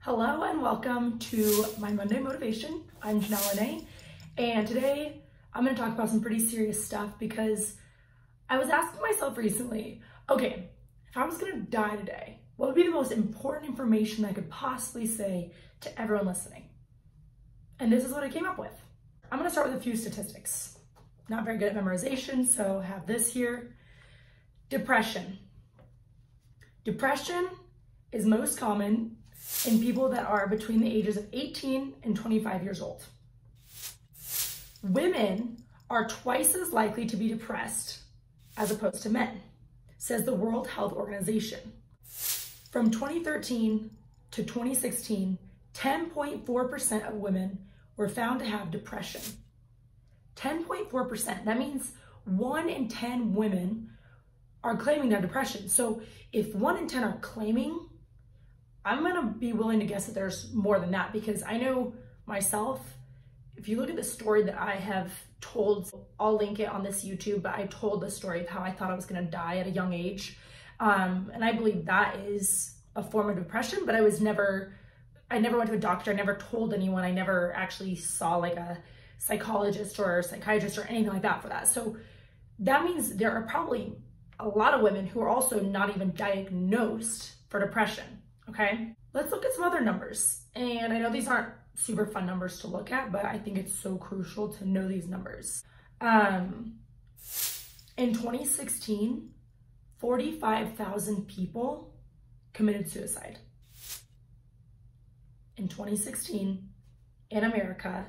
Hello and welcome to my Monday Motivation. I'm Janelle, and today I'm going to talk about some pretty serious stuff because I was asking myself recently, okay, if I was going to die today, what would be the most important information I could possibly say to everyone listening? And this is what I came up with. I'm going to start with a few statistics. Not very good at memorization, so I have this here. Depression. Depression is most common in people that are between the ages of 18 and 25 years old. Women are twice as likely to be depressed as opposed to men, says the World Health Organization. From 2013 to 2016, 10.4% of women were found to have depression. 10.4%, that means 1 in 10 women are claiming to have depression. So if 1 in 10 are claiming, I'm gonna be willing to guess that there's more than that, because I know myself, if you look at the story that I have told, I'll link it on this YouTube, but I told the story of how I thought I was gonna die at a young age. And I believe that is a form of depression, but I never went to a doctor, I never told anyone, I never actually saw like a psychologist or a psychiatrist or anything like that for that. So that means there are probably a lot of women who are also not even diagnosed for depression. Okay, let's look at some other numbers. And I know these aren't super fun numbers to look at, but I think it's so crucial to know these numbers. In 2016, 45,000 people committed suicide. In 2016, in America,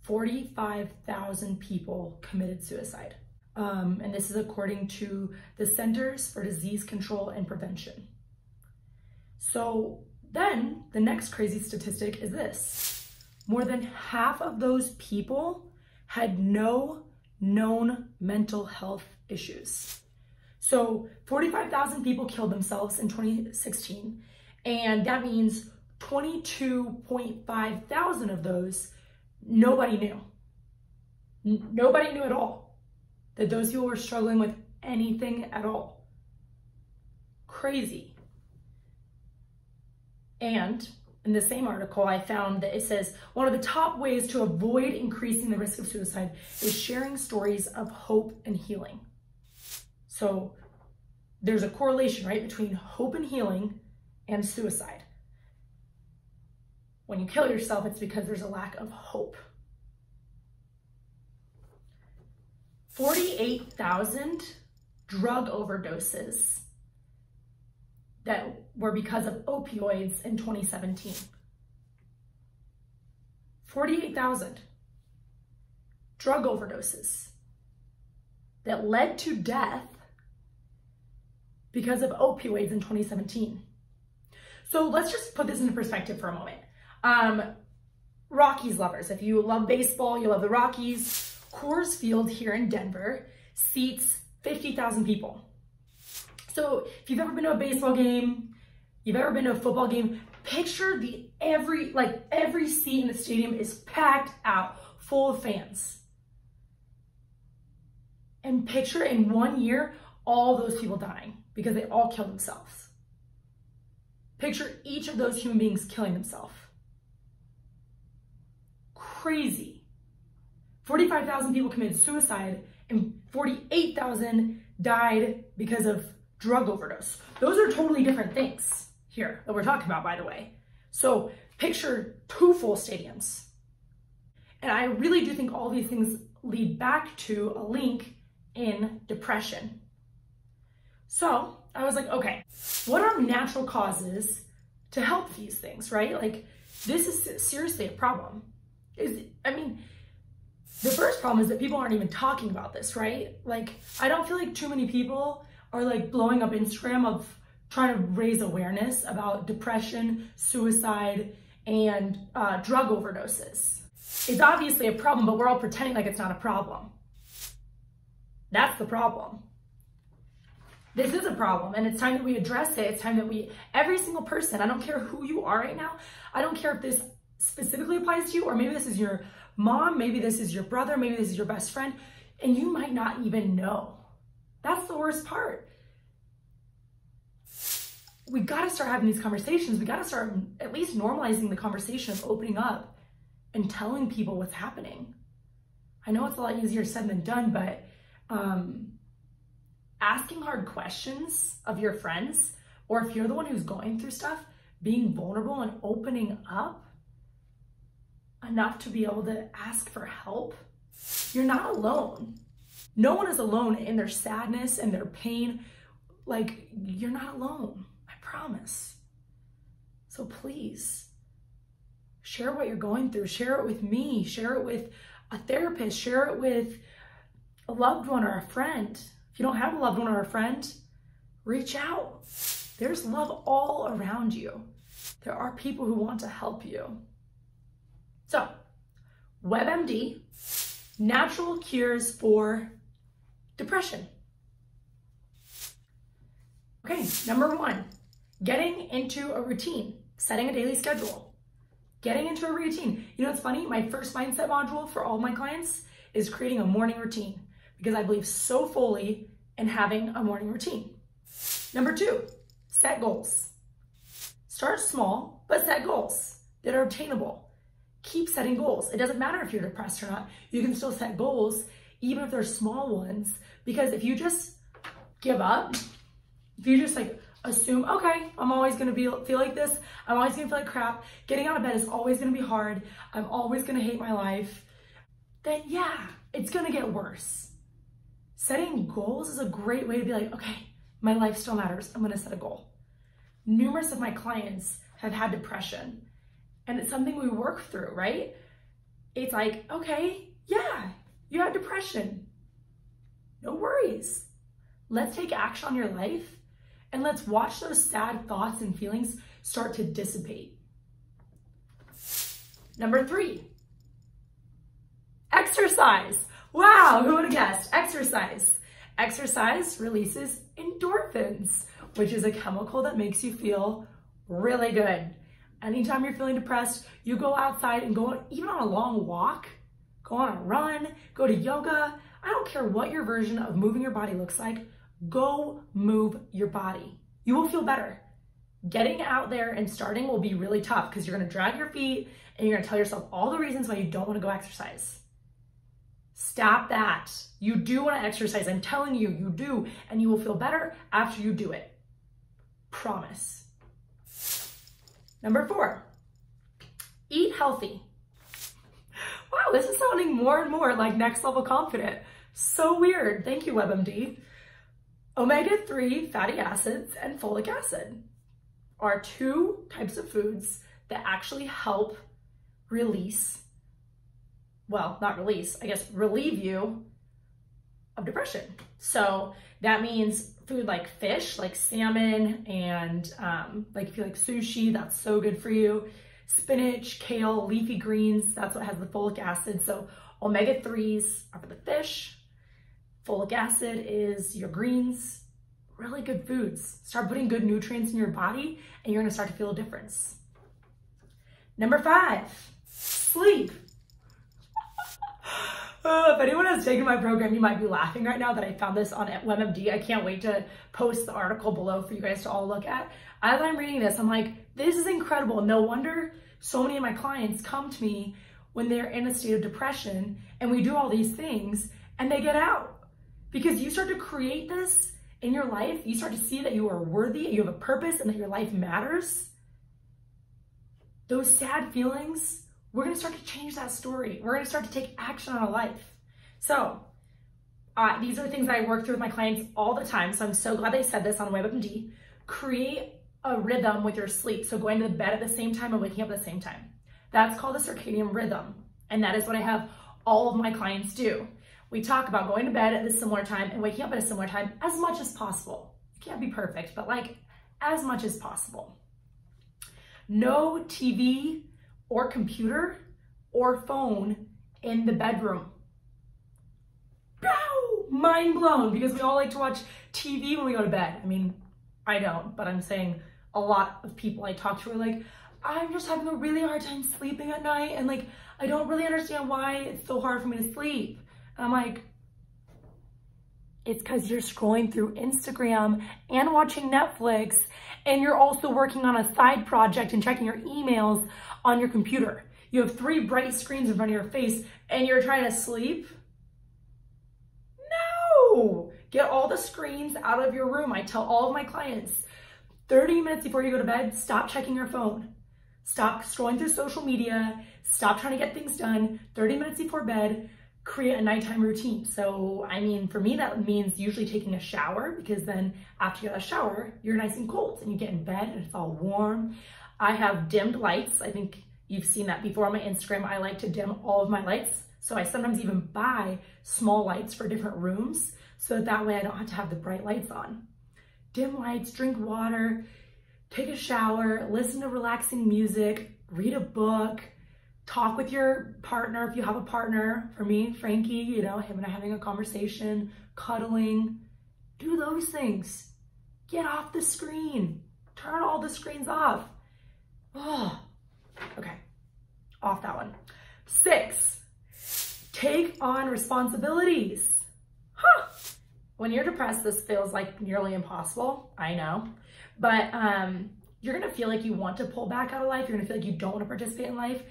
45,000 people committed suicide. And this is according to the Centers for Disease Control and Prevention. So then the next crazy statistic is this. More than half of those people had no known mental health issues. So 45,000 people killed themselves in 2016, and that means 22.5 thousand of those, nobody knew. Nobody knew at all that those people were struggling with anything at all. Crazy. And in the same article, I found that it says, one of the top ways to avoid increasing the risk of suicide is sharing stories of hope and healing. So there's a correlation, right, between hope and healing and suicide. When you kill yourself, it's because there's a lack of hope. 48,000 drug overdoses that were because of opioids in 2017. 48,000 drug overdoses that led to death because of opioids in 2017. So let's just put this into perspective for a moment. Rockies lovers, if you love baseball, you love the Rockies, Coors Field here in Denver seats 50,000 people. So if you've ever been to a baseball game, you've ever been to a football game, picture every seat in the stadium is packed out, full of fans. And picture in 1 year, all those people dying because they all killed themselves. Picture each of those human beings killing themselves. Crazy. 45,000 people committed suicide and 48,000 died because of drug overdose. Those are totally different things here that we're talking about, by the way. So picture 2 full stadiums. And I really do think all these things lead back to a link in depression. So I was like, okay, what are natural causes to help these things, right? Like, this is seriously a problem. The first problem is that people aren't even talking about this, right? Like, I don't feel like too many people are like blowing up Instagram of trying to raise awareness about depression, suicide, and drug overdoses. It's obviously a problem, but we're all pretending like it's not a problem. That's the problem. This is a problem, and it's time that we address it. It's time that every single person, I don't care who you are right now, I don't care if this specifically applies to you, or maybe this is your mom, maybe this is your brother, maybe this is your best friend, and you might not even know. That's the worst part. we got to start having these conversations. We got to start at least normalizing the conversation of opening up and telling people what's happening. I know it's a lot easier said than done, but asking hard questions of your friends, or if you're the one who's going through stuff, being vulnerable and opening up enough to be able to ask for help. You're not alone. No one is alone in their sadness and their pain. Like, you're not alone, I promise. So please, share what you're going through. Share it with me. Share it with a therapist. Share it with a loved one or a friend. If you don't have a loved one or a friend, reach out. There's love all around you. There are people who want to help you. So, WebMD, natural cures for depression. Okay, number 1, getting into a routine, setting a daily schedule. Getting into a routine. You know what's funny? My first mindset module for all of my clients is creating a morning routine, because I believe so fully in having a morning routine. Number 2, set goals. Start small, but set goals that are obtainable. Keep setting goals. It doesn't matter if you're depressed or not. You can still set goals, even if they're small ones, because if you just give up, if you just like assume, okay, I'm always gonna feel like this, I'm always gonna feel like crap, getting out of bed is always gonna be hard, I'm always gonna hate my life, then yeah, it's gonna get worse. Setting goals is a great way to be like, okay, my life still matters, I'm gonna set a goal. Numerous of my clients have had depression, and it's something we work through, right? It's like, okay, yeah, you have depression. No worries. Let's take action on your life, and let's watch those sad thoughts and feelings start to dissipate. Number 3, exercise. Wow, who would have guessed? Exercise. Exercise releases endorphins, which is a chemical that makes you feel really good. Anytime you're feeling depressed, you go outside and go even on a long walk, go on a run, go to yoga. I don't care what your version of moving your body looks like. Go move your body. You will feel better. Getting out there and starting will be really tough because you're gonna drag your feet and you're gonna tell yourself all the reasons why you don't wanna go exercise. Stop that. You do wanna exercise. I'm telling you, you do, and you will feel better after you do it. Promise. Number 4, eat healthy. Wow, this is sounding more and more like next level confident. So weird. Thank you, WebMD. Omega-3 fatty acids and folic acid are 2 types of foods that actually help release, well, not release, I guess relieve you of depression. So that means food like fish, like salmon, and like if you like sushi, that's so good for you. Spinach, kale, leafy greens, that's what has the folic acid. So omega-3s are for the fish. Folic acid is your greens. Really good foods. Start putting good nutrients in your body and you're gonna start to feel a difference. Number 5, sleep. If anyone has taken my program, you might be laughing right now that I found this on WebMD. I can't wait to post the article below for you guys to all look at. As I'm reading this, I'm like, this is incredible. No wonder so many of my clients come to me when they're in a state of depression and we do all these things and they get out. Because you start to create this in your life, you start to see that you are worthy, you have a purpose, and that your life matters. Those sad feelings, we're gonna start to change that story. We're gonna start to take action on our life. So, these are things that I work through with my clients all the time, so I'm so glad they said this on WebMD. Create a rhythm with your sleep, so going to bed at the same time and waking up at the same time. That's called a circadian rhythm, and that is what I have all of my clients do. We talk about going to bed at a similar time and waking up at a similar time as much as possible. You can't be perfect, but like as much as possible. No TV or computer or phone in the bedroom. Bow! Mind blown, because we all like to watch TV when we go to bed. I mean, I don't, but I'm saying a lot of people I talk to are like, I'm just having a really hard time sleeping at night, and like, I don't really understand why it's so hard for me to sleep. And I'm like, It's because you're scrolling through Instagram and watching Netflix, and you're also working on a side project and checking your emails on your computer. You have 3 bright screens in front of your face and you're trying to sleep. No! Get all the screens out of your room. I tell all of my clients, 30 minutes before you go to bed, stop checking your phone. Stop scrolling through social media. Stop trying to get things done. 30 minutes before bed, create a nighttime routine. So, I mean, for me, that means usually taking a shower, because then after you get a shower, you're nice and cold and you get in bed and it's all warm. I have dimmed lights. I think you've seen that before on my Instagram. I like to dim all of my lights. So I sometimes even buy small lights for different rooms so that way I don't have to have the bright lights on. Dim lights, drink water, take a shower, listen to relaxing music, read a book, talk with your partner if you have a partner. For me, Frankie, you know, him and I having a conversation, cuddling. Do those things. Get off the screen. Turn all the screens off. Oh, okay. Off that one. 6, take on responsibilities. Huh. When you're depressed, this feels like nearly impossible. I know. But you're going to feel like you want to pull back out of life. You're going to feel like you don't want to participate in life.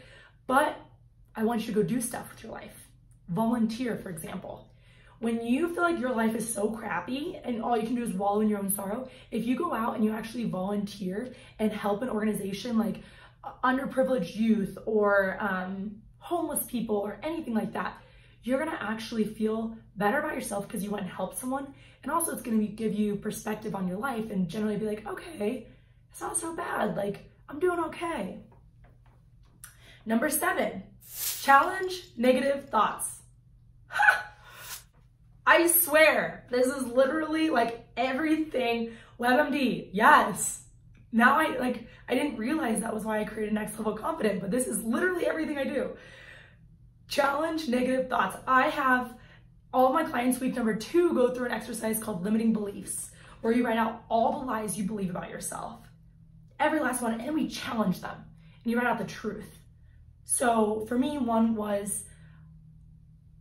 But I want you to go do stuff with your life. Volunteer, for example. When you feel like your life is so crappy and all you can do is wallow in your own sorrow, if you go out and you actually volunteer and help an organization like underprivileged youth or homeless people or anything like that, you're gonna actually feel better about yourself because you went and helped someone. And also it's gonna give you perspective on your life and generally be like, okay, it's not so bad. Like, I'm doing okay. Number 7, challenge negative thoughts. I swear, this is literally like everything WebMD. Yes. Now I didn't realize that was why I created Next Level Confident, but this is literally everything I do. Challenge negative thoughts. I have all of my clients, week number 2, go through an exercise called limiting beliefs, where you write out all the lies you believe about yourself. Every last one, and we challenge them. And you write out the truth. So for me, one was,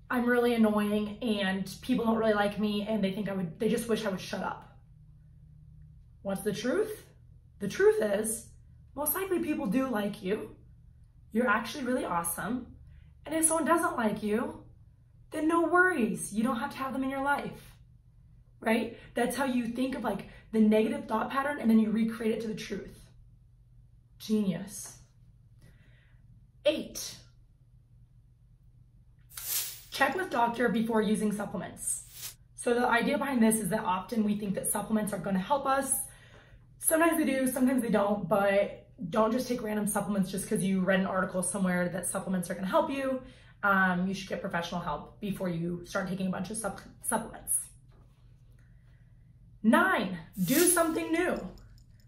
I'm really annoying and people don't really like me and they just wish I would shut up. What's the truth? The truth is, most likely people do like you. You're actually really awesome. And if someone doesn't like you, then no worries. You don't have to have them in your life, right? That's how you think of like the negative thought pattern and then you recreate it to the truth. Genius. 8, check with doctor before using supplements. So the idea behind this is that often we think that supplements are going to help us. Sometimes they do, sometimes they don't, but don't just take random supplements just because you read an article somewhere that supplements are going to help you. You should get professional help before you start taking a bunch of supplements. 9, do something new.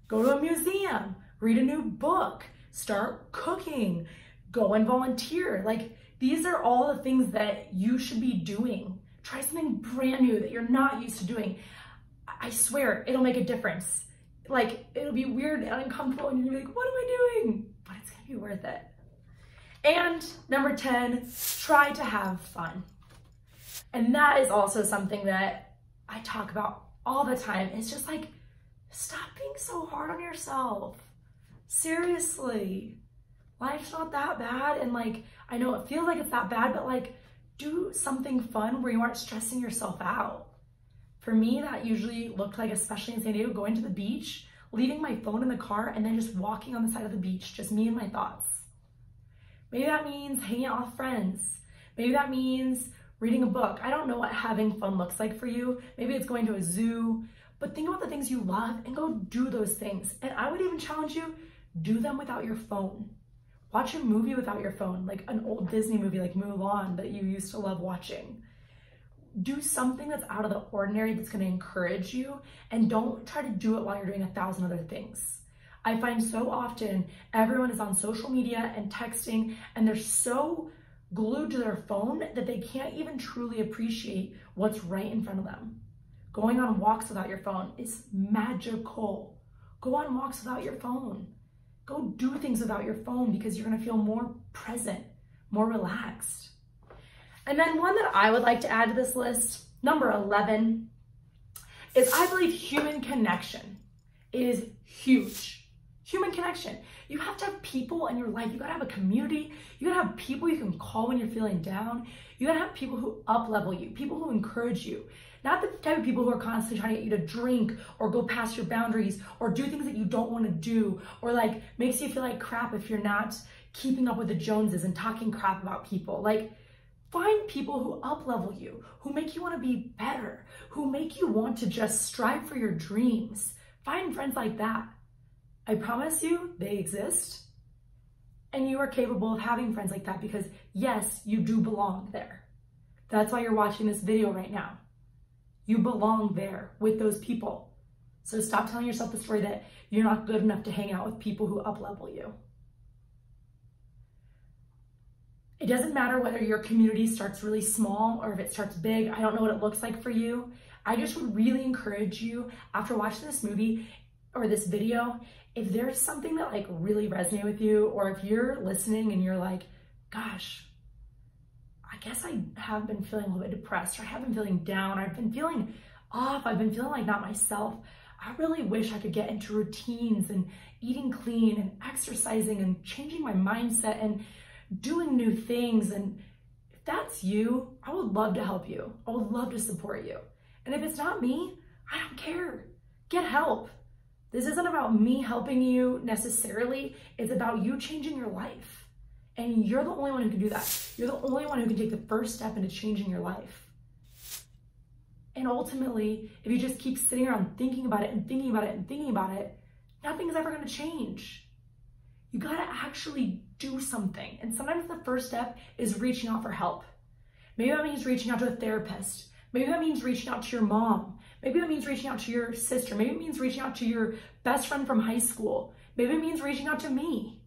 Go to a museum, read a new book, start cooking, go and volunteer. Like, these are all the things that you should be doing. Try something brand new that you're not used to doing. I swear, it'll make a difference. Like, it'll be weird and uncomfortable and you're gonna be like, what am I doing? But it's gonna be worth it. And number 10, try to have fun. And that is also something that I talk about all the time. It's just like, stop being so hard on yourself. Seriously. Life's not that bad, and like, I know it feels like it's that bad, but like, do something fun where you aren't stressing yourself out. For me, that usually looked like, especially in San Diego, going to the beach, leaving my phone in the car, and then just walking on the side of the beach, just me and my thoughts. Maybe that means hanging out with friends. Maybe that means reading a book. I don't know what having fun looks like for you. Maybe it's going to a zoo, but think about the things you love and go do those things. And I would even challenge you, do them without your phone. Watch a movie without your phone, like an old Disney movie like Mulan that you used to love watching. Do something that's out of the ordinary that's gonna encourage you, and don't try to do it while you're doing 1,000 other things. I find so often everyone is on social media and texting and they're so glued to their phone that they can't even truly appreciate what's right in front of them. Going on walks without your phone is magical. Go on walks without your phone. Go do things without your phone because you're gonna feel more present, more relaxed. And then one that I would like to add to this list, number 11, is I believe human connection is huge. Human connection. You have to have people in your life. You gotta have a community. You gotta have people you can call when you're feeling down. You gotta have people who up-level you, people who encourage you. Not the type of people who are constantly trying to get you to drink or go past your boundaries or do things that you don't want to do, or like makes you feel like crap if you're not keeping up with the Joneses and talking crap about people. Like, find people who up-level you, who make you want to be better, who make you want to just strive for your dreams. Find friends like that. I promise you, they exist. And you are capable of having friends like that because, yes, you do belong there. That's why you're watching this video right now. You belong there with those people. So stop telling yourself the story that you're not good enough to hang out with people who up-level you. It doesn't matter whether your community starts really small or if it starts big. I don't know what it looks like for you. I just would really encourage you, after watching this movie or this video, if there's something that like really resonated with you, or if you're listening and you're like, gosh, I guess I have been feeling a little bit depressed, or I have been feeling down, or I've been feeling off, I've been feeling like not myself. I really wish I could get into routines and eating clean and exercising and changing my mindset and doing new things. And if that's you, I would love to help you. I would love to support you. And if it's not me, I don't care. Get help. This isn't about me helping you necessarily. It's about you changing your life. And you're the only one who can do that. You're the only one who can take the first step into changing your life. And ultimately, if you just keep sitting around thinking about it and thinking about it and thinking about it, nothing's ever going to change. You got to actually do something. And sometimes the first step is reaching out for help. Maybe that means reaching out to a therapist. Maybe that means reaching out to your mom. Maybe that means reaching out to your sister. Maybe it means reaching out to your best friend from high school. Maybe it means reaching out to me.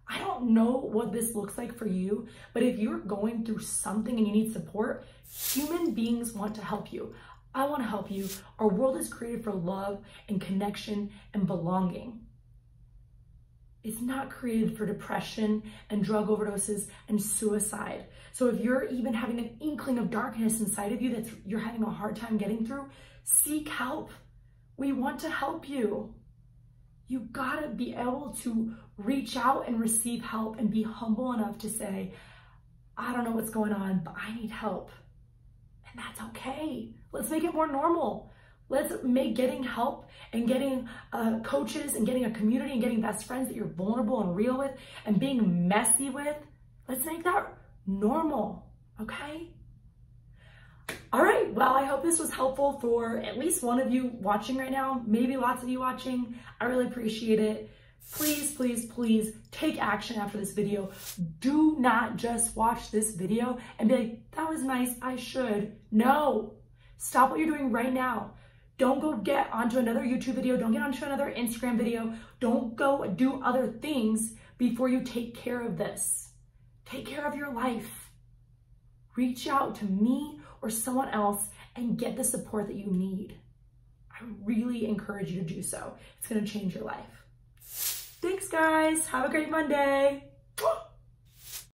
I don't know what this looks like for you, but if you're going through something and you need support, human beings want to help you. I want to help you. Our world is created for love and connection and belonging. It's not created for depression and drug overdoses and suicide. So if you're even having an inkling of darkness inside of you that you're having a hard time getting through, seek help. We want to help you. You gotta be able to reach out and receive help and be humble enough to say, I don't know what's going on, but I need help. And that's okay. Let's make it more normal. Let's make getting help and getting coaches and getting a community and getting best friends that you're vulnerable and real with and being messy with, let's make that normal, okay? All right, well, I hope this was helpful for at least one of you watching right now, maybe lots of you watching. I really appreciate it. Please, please, please take action after this video. Do not just watch this video and be like, that was nice, I should. No, stop what you're doing right now. Don't go get onto another YouTube video. Don't get onto another Instagram video. Don't go do other things before you take care of this. Take care of your life. Reach out to me or someone else and get the support that you need. I really encourage you to do so. It's going to change your life. Thanks, guys. Have a great Monday.